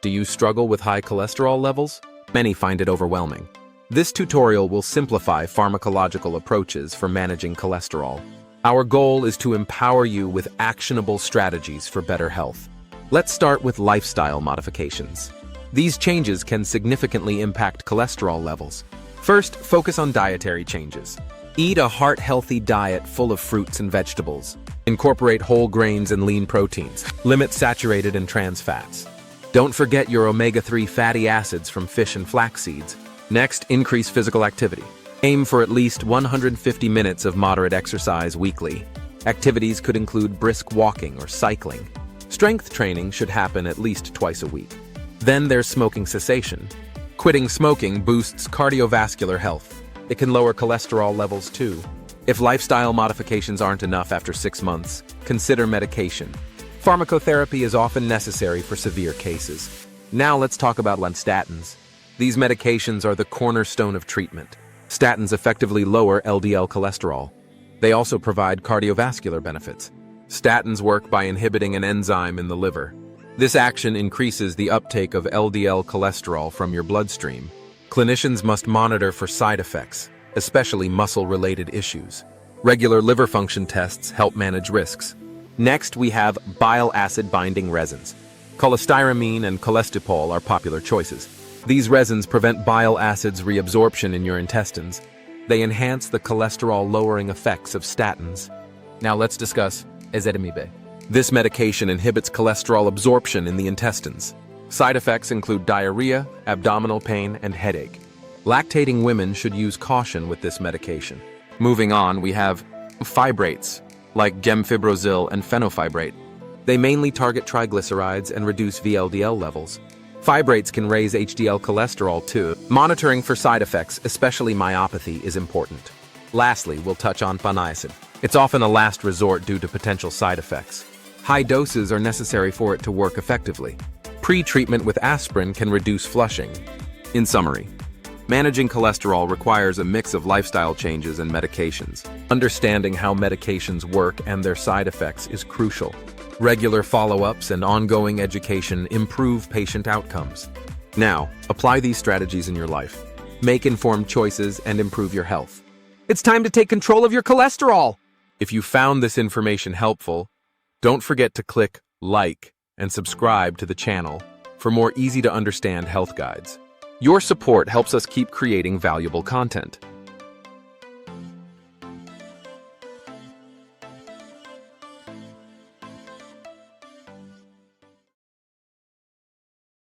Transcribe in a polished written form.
Do you struggle with high cholesterol levels? Many find it overwhelming. This tutorial will simplify pharmacological approaches for managing cholesterol. Our goal is to empower you with actionable strategies for better health. Let's start with lifestyle modifications. These changes can significantly impact cholesterol levels. First, focus on dietary changes. Eat a heart-healthy diet full of fruits and vegetables. Incorporate whole grains and lean proteins. Limit saturated and trans fats. Don't forget your omega-3 fatty acids from fish and flax seeds. Next, increase physical activity. Aim for at least 150 minutes of moderate exercise weekly. Activities could include brisk walking or cycling. Strength training should happen at least twice a week. Then there's smoking cessation. Quitting smoking boosts cardiovascular health. It can lower cholesterol levels too. If lifestyle modifications aren't enough after 6 months, consider medication. Pharmacotherapy is often necessary for severe cases. Now let's talk about statins. These medications are the cornerstone of treatment. Statins effectively lower LDL cholesterol. They also provide cardiovascular benefits. Statins work by inhibiting an enzyme in the liver. This action increases the uptake of LDL cholesterol from your bloodstream. Clinicians must monitor for side effects, especially muscle-related issues. Regular liver function tests help manage risks. Next, we have bile acid-binding resins. Cholestyramine and cholestyramine are popular choices. These resins prevent bile acids reabsorption in your intestines. They enhance the cholesterol-lowering effects of statins. Now let's discuss ezetimibe. This medication inhibits cholesterol absorption in the intestines. Side effects include diarrhea, abdominal pain, and headache. Lactating women should use caution with this medication. Moving on, we have fibrates, like gemfibrozil and fenofibrate. They mainly target triglycerides and reduce VLDL levels. Fibrates can raise HDL cholesterol too. Monitoring for side effects, especially myopathy, is important. Lastly, we'll touch on niacin. It's often a last resort due to potential side effects. High doses are necessary for it to work effectively. Pre-treatment with aspirin can reduce flushing. In summary, managing cholesterol requires a mix of lifestyle changes and medications. Understanding how medications work and their side effects is crucial. Regular follow-ups and ongoing education improve patient outcomes. Now, apply these strategies in your life. Make informed choices and improve your health. It's time to take control of your cholesterol! If you found this information helpful, don't forget to click like and subscribe to the channel for more easy-to-understand health guides. Your support helps us keep creating valuable content.